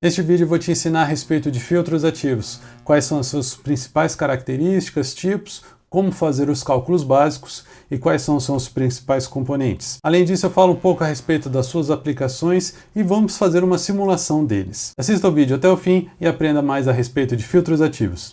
Neste vídeo eu vou te ensinar a respeito de filtros ativos, quais são as suas principais características, tipos, como fazer os cálculos básicos e quais são os seus principais componentes. Além disso, eu falo um pouco a respeito das suas aplicações e vamos fazer uma simulação deles. Assista o vídeo até o fim e aprenda mais a respeito de filtros ativos.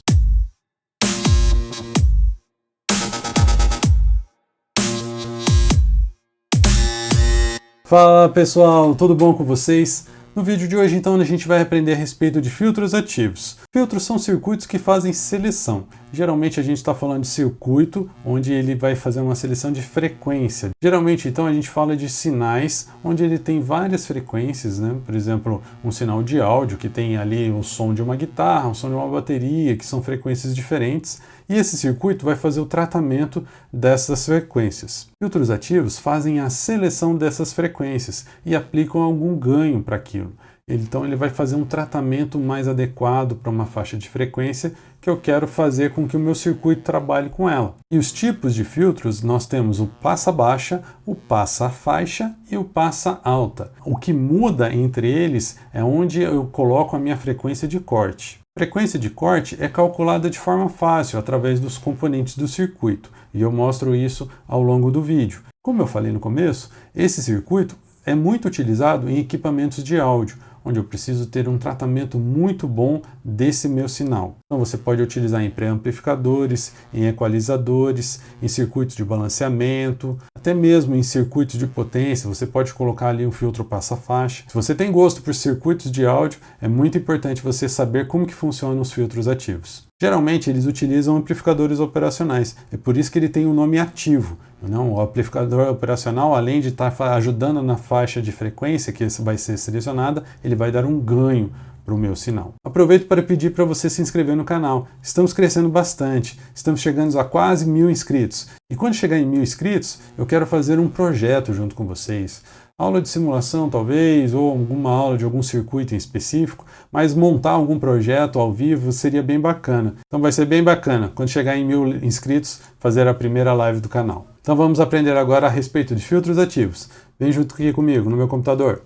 Fala pessoal, tudo bom com vocês? No vídeo de hoje, então, a gente vai aprender a respeito de filtros ativos. Filtros são circuitos que fazem seleção. Geralmente a gente está falando de circuito, onde ele vai fazer uma seleção de frequência. Geralmente, então, a gente fala de sinais, onde ele tem várias frequências, né? Por exemplo, um sinal de áudio que tem ali o som de uma guitarra, o som de uma bateria, que são frequências diferentes. E esse circuito vai fazer o tratamento dessas frequências. Filtros ativos fazem a seleção dessas frequências e aplicam algum ganho para aquilo. Então ele vai fazer um tratamento mais adequado para uma faixa de frequência que eu quero fazer com que o meu circuito trabalhe com ela. E os tipos de filtros, nós temos o passa baixa, o passa faixa e o passa alta. O que muda entre eles é onde eu coloco a minha frequência de corte. Frequência de corte é calculada de forma fácil através dos componentes do circuito, e eu mostro isso ao longo do vídeo. Como eu falei no começo, esse circuito é muito utilizado em equipamentos de áudio, onde eu preciso ter um tratamento muito bom desse meu sinal. Então você pode utilizar em pré-amplificadores, em equalizadores, em circuitos de balanceamento, até mesmo em circuitos de potência, você pode colocar ali um filtro passa-faixa. Se você tem gosto por circuitos de áudio, é muito importante você saber como que funcionam os filtros ativos. Geralmente eles utilizam amplificadores operacionais, é por isso que ele tem o nome ativo. Não, o amplificador operacional, além de estar ajudando na faixa de frequência que vai ser selecionada, ele vai dar um ganho para o meu sinal. Aproveito para pedir para você se inscrever no canal. Estamos crescendo bastante, estamos chegando a quase 1000 inscritos. E quando chegar em 1000 inscritos, eu quero fazer um projeto junto com vocês. Aula de simulação talvez, ou alguma aula de algum circuito em específico, mas montar algum projeto ao vivo seria bem bacana. Então vai ser bem bacana, quando chegar em 1000 inscritos, fazer a primeira live do canal. Então vamos aprender agora a respeito de filtros ativos. Vem junto aqui comigo, no meu computador.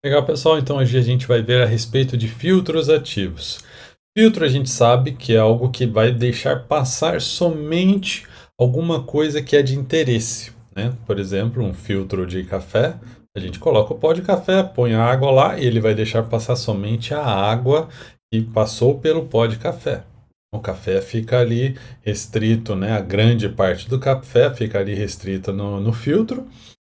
Legal, pessoal, então hoje a gente vai ver a respeito de filtros ativos. Filtro a gente sabe que é algo que vai deixar passar somente alguma coisa que é de interesse, né? Por exemplo, um filtro de café, a gente coloca o pó de café, põe a água lá e ele vai deixar passar somente a água que passou pelo pó de café. O café fica ali restrito, né? A grande parte do café fica ali restrita no filtro.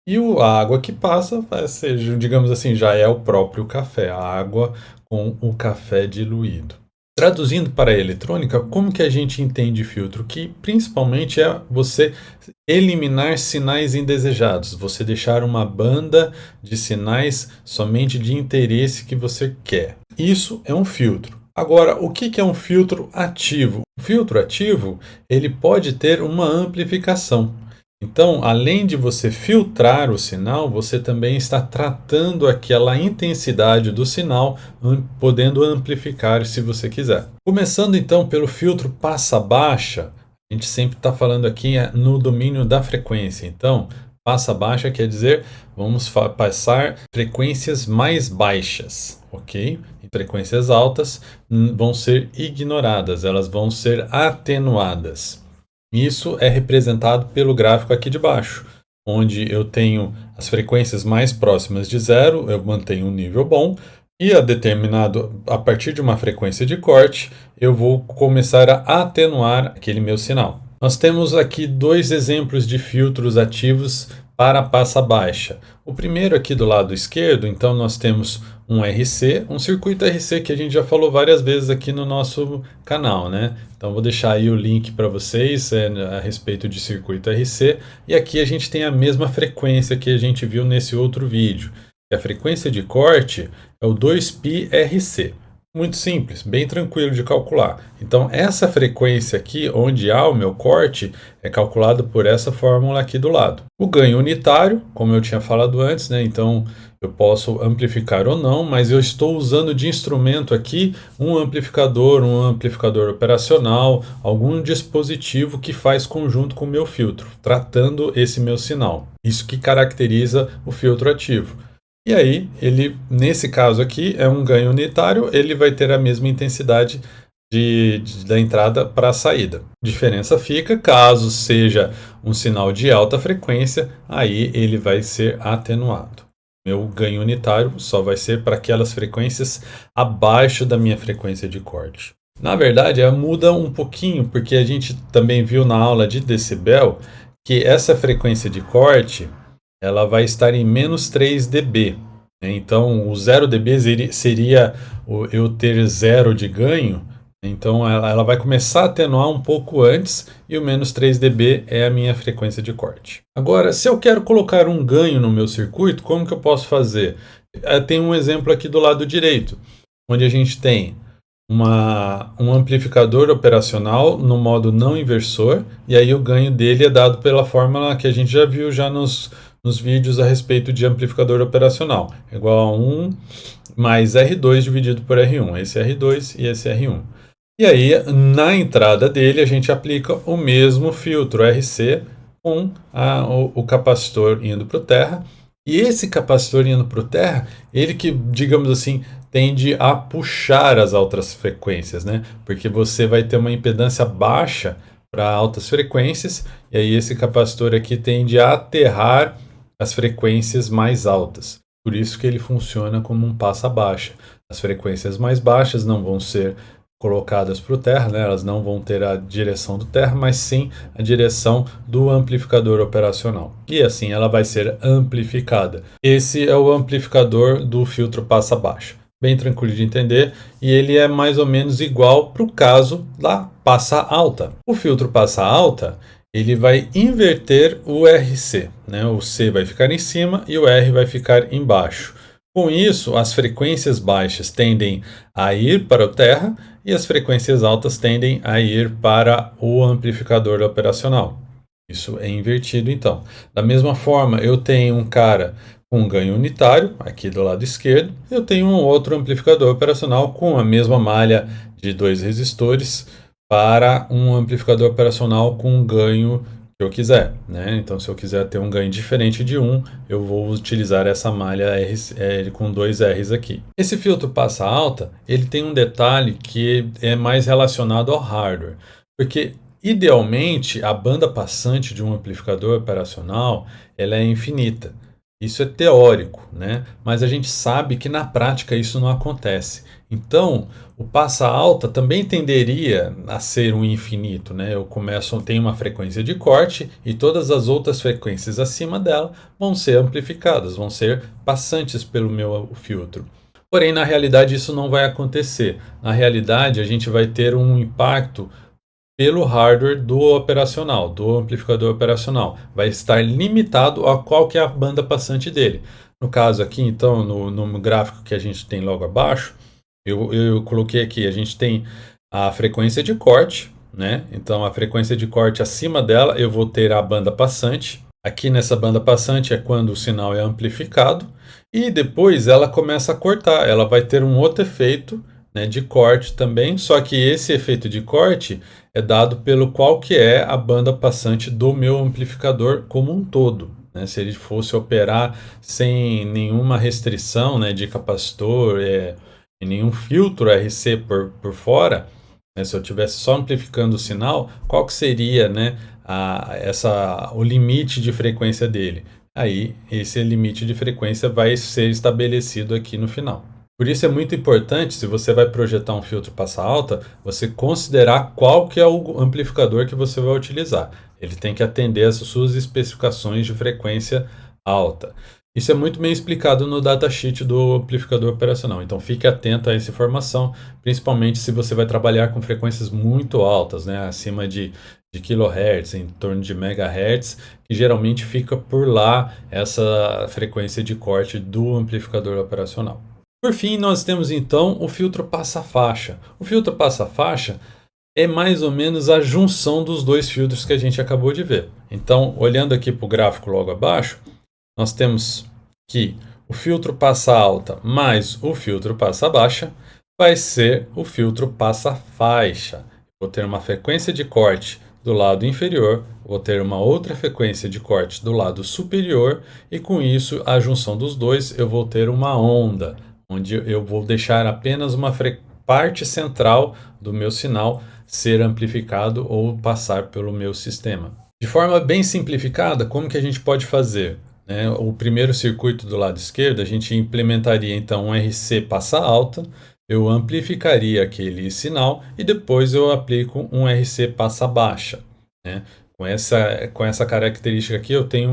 E a água que passa, vai ser, digamos assim, já é o próprio café, a água com o café diluído. Traduzindo para a eletrônica, como que a gente entende filtro? Que principalmente é você eliminar sinais indesejados, você deixar uma banda de sinais somente de interesse que você quer. Isso é um filtro. Agora, o que é um filtro ativo? O filtro ativo, ele pode ter uma amplificação. Então, além de você filtrar o sinal, você também está tratando aquela intensidade do sinal, podendo amplificar se você quiser. Começando então pelo filtro passa-baixa, a gente sempre está falando aqui no domínio da frequência. Então, passa-baixa quer dizer, vamos passar frequências mais baixas, ok? E frequências altas vão ser ignoradas, elas vão ser atenuadas. Isso é representado pelo gráfico aqui de baixo, onde eu tenho as frequências mais próximas de zero, eu mantenho um nível bom, e a partir de uma frequência de corte, eu vou começar a atenuar aquele meu sinal. Nós temos aqui dois exemplos de filtros ativos para passa baixa. O primeiro aqui do lado esquerdo, então nós temos um RC, um circuito RC que a gente já falou várias vezes aqui no nosso canal, né? Então vou deixar aí o link para vocês a respeito de circuito RC. E aqui a gente tem a mesma frequência que a gente viu nesse outro vídeo. A frequência de corte é o 2πRC. Muito simples, bem tranquilo de calcular. Então essa frequência aqui, onde há o meu corte, é calculado por essa fórmula aqui do lado. O ganho unitário, como eu tinha falado antes, né? Então eu posso amplificar ou não, mas eu estou usando de instrumento aqui um amplificador operacional, algum dispositivo que faz conjunto com o meu filtro, tratando esse meu sinal. Isso que caracteriza o filtro ativo. E aí, ele, nesse caso aqui, é um ganho unitário, ele vai ter a mesma intensidade da entrada para a saída. Diferença fica caso seja um sinal de alta frequência, aí ele vai ser atenuado. Meu ganho unitário só vai ser para aquelas frequências abaixo da minha frequência de corte. Na verdade, muda um pouquinho, porque a gente também viu na aula de decibel que essa frequência de corte ela vai estar em menos 3 dB. Então, o 0 dB seria eu ter zero de ganho. Então, ela vai começar a atenuar um pouco antes e o menos 3 dB é a minha frequência de corte. Agora, se eu quero colocar um ganho no meu circuito, como que eu posso fazer? Tem um exemplo aqui do lado direito, onde a gente tem um amplificador operacional no modo não inversor, e aí o ganho dele é dado pela fórmula que a gente já viu já nos vídeos a respeito de amplificador operacional, igual a 1 mais R2 dividido por R1, esse R2 e esse R1. E aí, na entrada dele, a gente aplica o mesmo filtro RC com o capacitor indo para o terra. E esse capacitor indo para o terra, ele que, digamos assim, tende a puxar as altas frequências, né? Porque você vai ter uma impedância baixa para altas frequências, e aí esse capacitor aqui tende a aterrar as frequências mais altas. Por isso que ele funciona como um passa-baixa. As frequências mais baixas não vão ser colocadas para o terra, né? Elas não vão ter a direção do terra, mas sim a direção do amplificador operacional. E assim ela vai ser amplificada. Esse é o amplificador do filtro passa-baixa. Bem tranquilo de entender, e ele é mais ou menos igual para o caso da passa-alta. O filtro passa-alta, ele vai inverter o RC, né? O C vai ficar em cima e o R vai ficar embaixo. Com isso, as frequências baixas tendem a ir para o terra e as frequências altas tendem a ir para o amplificador operacional. Isso é invertido, então. Da mesma forma, eu tenho um cara com ganho unitário, aqui do lado esquerdo, eu tenho um outro amplificador operacional com a mesma malha de 2 resistores para um amplificador operacional com ganho que eu quiser, né? Então, se eu quiser ter um ganho diferente de 1, eu vou utilizar essa malha com 2 R's aqui. Esse filtro passa alta, ele tem um detalhe que é mais relacionado ao hardware, porque idealmente a banda passante de um amplificador operacional ela é infinita. Isso é teórico, né? Mas a gente sabe que na prática isso não acontece. Então, o passa alta também tenderia a ser um infinito, né? Tenho uma frequência de corte e todas as outras frequências acima dela vão ser amplificadas, vão ser passantes pelo meu filtro. Porém, na realidade isso não vai acontecer. Na realidade, a gente vai ter um impacto pelo hardware do operacional, do amplificador operacional. Vai estar limitado a qual que é a banda passante dele. No caso aqui, então, no gráfico que a gente tem logo abaixo, eu coloquei aqui, a gente tem a frequência de corte, né? Então, a frequência de corte acima dela, eu vou ter a banda passante. Aqui nessa banda passante é quando o sinal é amplificado. E depois ela começa a cortar. Ela vai ter um outro efeito, né, de corte também. Só que esse efeito de corte é dado pelo qual que é a banda passante do meu amplificador como um todo. Né? Se ele fosse operar sem nenhuma restrição, né, de capacitor e nenhum filtro RC por fora, né, se eu estivesse só amplificando o sinal, qual que seria, né, o limite de frequência dele? Aí esse limite de frequência vai ser estabelecido aqui no final. Por isso é muito importante, se você vai projetar um filtro passa alta, você considerar qual que é o amplificador que você vai utilizar. Ele tem que atender às suas especificações de frequência alta. Isso é muito bem explicado no datasheet do amplificador operacional, então fique atento a essa informação, principalmente se você vai trabalhar com frequências muito altas, né, acima de kHz, em torno de megahertz, que geralmente fica por lá essa frequência de corte do amplificador operacional. Por fim, nós temos então o filtro passa-faixa. O filtro passa-faixa é mais ou menos a junção dos dois filtros que a gente acabou de ver. Então, olhando aqui para o gráfico logo abaixo, nós temos que o filtro passa-alta mais o filtro passa-baixa vai ser o filtro passa-faixa. Vou ter uma frequência de corte do lado inferior, vou ter uma outra frequência de corte do lado superior, e com isso, a junção dos dois, eu vou ter uma onda, onde eu vou deixar apenas uma parte central do meu sinal ser amplificado ou passar pelo meu sistema. De forma bem simplificada, como que a gente pode fazer? O primeiro circuito do lado esquerdo, a gente implementaria então um RC passa alta, eu amplificaria aquele sinal e depois eu aplico um RC passa baixa. Com essa característica aqui, eu tenho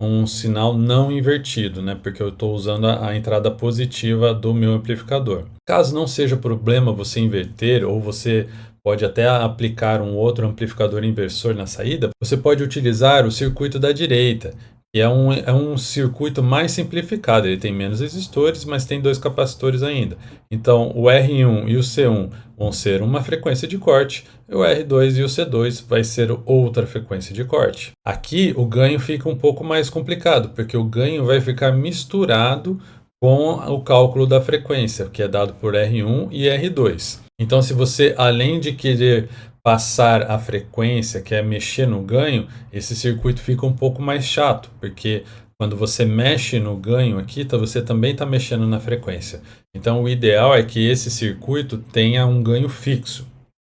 um sinal não invertido, porque eu estou usando a entrada positiva do meu amplificador. Caso não seja problema você inverter, ou você pode até aplicar um outro amplificador inversor na saída, você pode utilizar o circuito da direita, que é um circuito mais simplificado. Ele tem menos resistores, mas tem 2 capacitores ainda. Então, o R1 e o C1 vão ser uma frequência de corte, e o R2 e o C2 vai ser outra frequência de corte. Aqui, o ganho fica um pouco mais complicado, porque o ganho vai ficar misturado com o cálculo da frequência, que é dado por R1 e R2. Então, se você, além de querer passar a frequência, que é mexer no ganho, esse circuito fica um pouco mais chato, porque quando você mexe no ganho aqui, você também está mexendo na frequência. Então, o ideal é que esse circuito tenha um ganho fixo,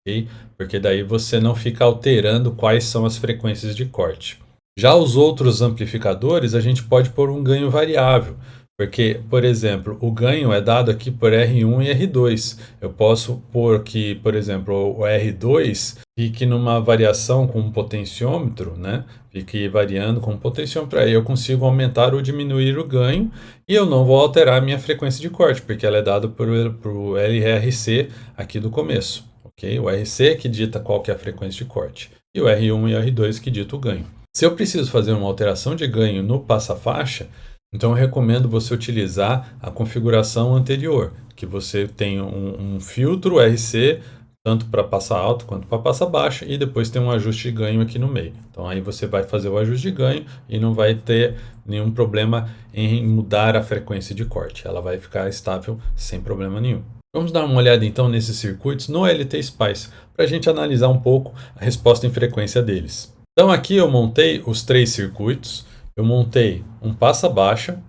ok? Porque daí você não fica alterando quais são as frequências de corte. Já os outros amplificadores, a gente pode pôr um ganho variável. Porque, por exemplo, o ganho é dado aqui por R1 e R2. Eu posso pôr que, por exemplo, o R2 fique numa variação com um potenciômetro, Fique variando com um potenciômetro. Aí eu consigo aumentar ou diminuir o ganho e eu não vou alterar a minha frequência de corte, porque ela é dada por LRC aqui do começo. Okay? O RC que dita qual que é a frequência de corte. E o R1 e o R2 que dita o ganho. Se eu preciso fazer uma alteração de ganho no passa-faixa, então eu recomendo você utilizar a configuração anterior, que você tem um filtro RC, tanto para passar alto quanto para passar baixa, e depois tem um ajuste de ganho aqui no meio. Então aí você vai fazer o ajuste de ganho e não vai ter nenhum problema em mudar a frequência de corte. Ela vai ficar estável sem problema nenhum. Vamos dar uma olhada então nesses circuitos no LT Spice, para a gente analisar um pouco a resposta em frequência deles. Então aqui eu montei os 3 circuitos. Eu montei um passa baixa,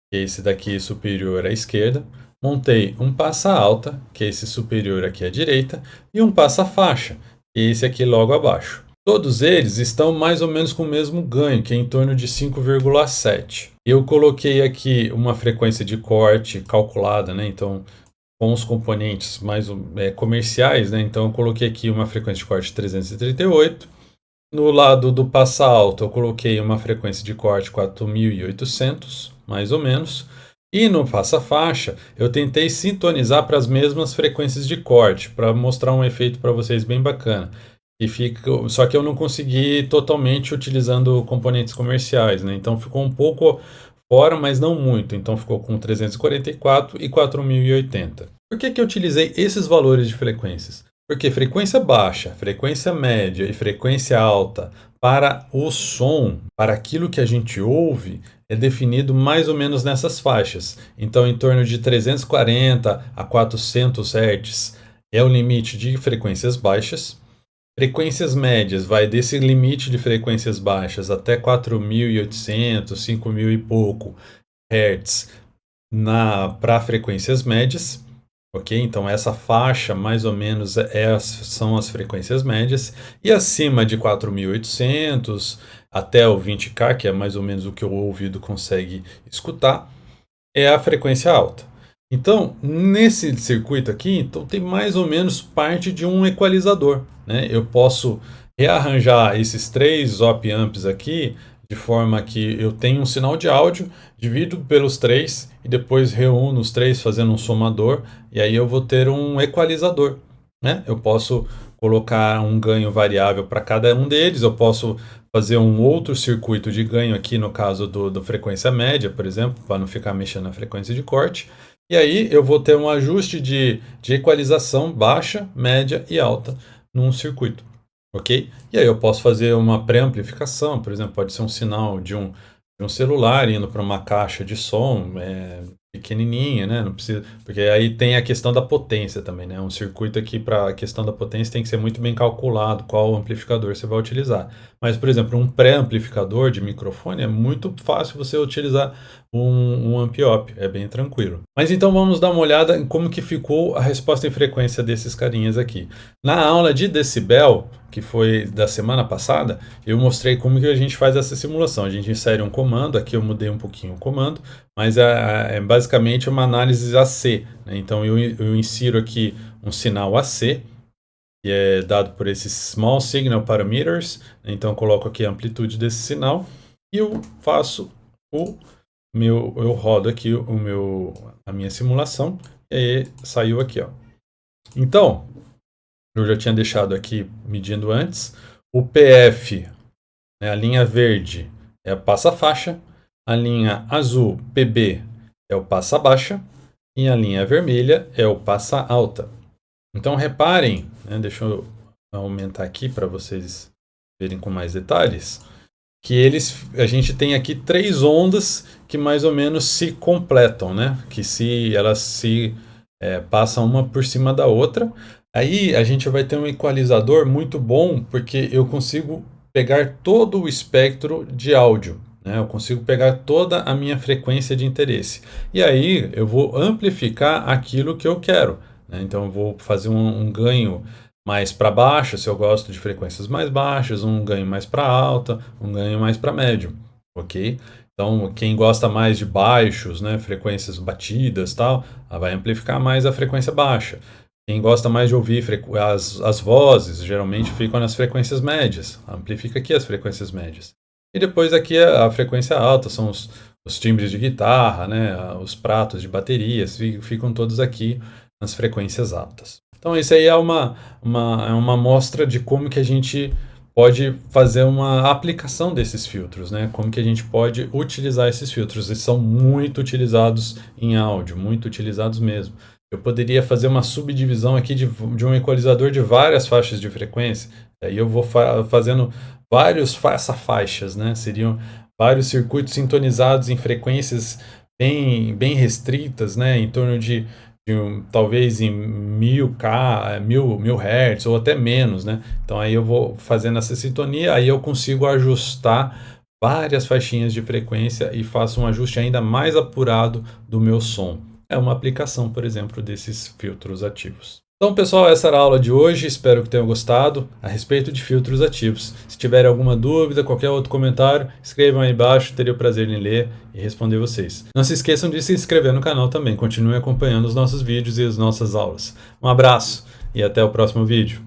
que é esse daqui superior à esquerda. Montei um passa alta, que é esse superior aqui à direita. E um passa faixa, que é esse aqui logo abaixo. Todos eles estão mais ou menos com o mesmo ganho, que é em torno de 5,7. Eu coloquei aqui uma frequência de corte calculada, Então, com os componentes mais comerciais, Então, eu coloquei aqui uma frequência de corte de 338. No lado do passa alto, eu coloquei uma frequência de corte 4.800, mais ou menos. E no passa faixa, eu tentei sintonizar para as mesmas frequências de corte, para mostrar um efeito para vocês bem bacana. Só que eu não consegui totalmente utilizando componentes comerciais, Então ficou um pouco fora, mas não muito. Então ficou com 344 e 4.080. Por que eu utilizei esses valores de frequências? Porque frequência baixa, frequência média e frequência alta para o som, para aquilo que a gente ouve, é definido mais ou menos nessas faixas. Então, em torno de 340 a 400 Hz é o limite de frequências baixas. Frequências médias vai desse limite de frequências baixas até 4.800, 5.000 e pouco Hz para frequências médias. Ok? Então essa faixa mais ou menos são as frequências médias, e acima de 4.800 até o 20K, que é mais ou menos o que o ouvido consegue escutar, é a frequência alta. Então, nesse circuito aqui, tem mais ou menos parte de um equalizador. Eu posso rearranjar esses 3 op-amps aqui de forma que eu tenho um sinal de áudio, divido pelos 3 e depois reúno os 3 fazendo um somador, e aí eu vou ter um equalizador. Eu posso colocar um ganho variável para cada um deles, eu posso fazer um outro circuito de ganho aqui no caso do frequência média, por exemplo, para não ficar mexendo na frequência de corte. E aí eu vou ter um ajuste de equalização baixa, média e alta num circuito. Ok? E aí eu posso fazer uma pré-amplificação, por exemplo, pode ser um sinal de um celular indo para uma caixa de som, pequenininha, né? Não precisa, porque aí tem a questão da potência também, né? Um circuito aqui para a questão da potência tem que ser muito bem calculado qual amplificador você vai utilizar. Mas, por exemplo, um pré-amplificador de microfone é muito fácil você utilizar um amp-op, é bem tranquilo. Mas então vamos dar uma olhada em como que ficou a resposta em frequência desses carinhas aqui. Na aula de decibel, que foi da semana passada, eu mostrei como que a gente faz essa simulação. A gente insere um comando, aqui eu mudei um pouquinho o comando, mas é basicamente uma análise AC, né? Então eu insiro aqui um sinal AC, que é dado por esses Small Signal Parameters, né? Então eu coloco aqui a amplitude desse sinal e eu faço eu rodo aqui a minha simulação e aí saiu aqui, ó. Então, eu já tinha deixado aqui medindo antes, o PF, né, a linha verde é a passa-faixa, a linha azul, PB, é o passa-baixa e a linha vermelha é o passa-alta. Então reparem, né, deixa eu aumentar aqui para vocês verem com mais detalhes, que a gente tem aqui 3 ondas que mais ou menos se completam, né? Que elas se passam uma por cima da outra. Aí a gente vai ter um equalizador muito bom, porque eu consigo pegar todo o espectro de áudio, né? Eu consigo pegar toda a minha frequência de interesse. E aí eu vou amplificar aquilo que eu quero, né? Então eu vou fazer um ganho mais para baixo, se eu gosto de frequências mais baixas, um ganho mais para alta, um ganho mais para médio, ok? Então, quem gosta mais de baixos, né, frequências batidas tal, vai amplificar mais a frequência baixa. Quem gosta mais de ouvir as vozes, geralmente ficam nas frequências médias, amplifica aqui as frequências médias. E depois aqui a frequência alta, são os timbres de guitarra, né, os pratos de baterias, ficam todos aqui nas frequências altas. Então isso aí é uma amostra de como que a gente pode fazer uma aplicação desses filtros, né? Como que a gente pode utilizar esses filtros. Eles são muito utilizados em áudio, muito utilizados mesmo. Eu poderia fazer uma subdivisão aqui de um equalizador de várias faixas de frequência. Aí eu vou fazendo vários faixas, né? Seriam vários circuitos sintonizados em frequências bem restritas, né? Em torno de talvez em 1000 Hz ou até menos, né? Então aí eu vou fazendo essa sintonia, aí eu consigo ajustar várias faixinhas de frequência e faço um ajuste ainda mais apurado do meu som. É uma aplicação, por exemplo, desses filtros ativos. Então, pessoal, essa era a aula de hoje. Espero que tenham gostado a respeito de filtros ativos. Se tiverem alguma dúvida, qualquer outro comentário, escrevam aí embaixo. Teria o prazer em ler e responder vocês. Não se esqueçam de se inscrever no canal também. Continuem acompanhando os nossos vídeos e as nossas aulas. Um abraço e até o próximo vídeo.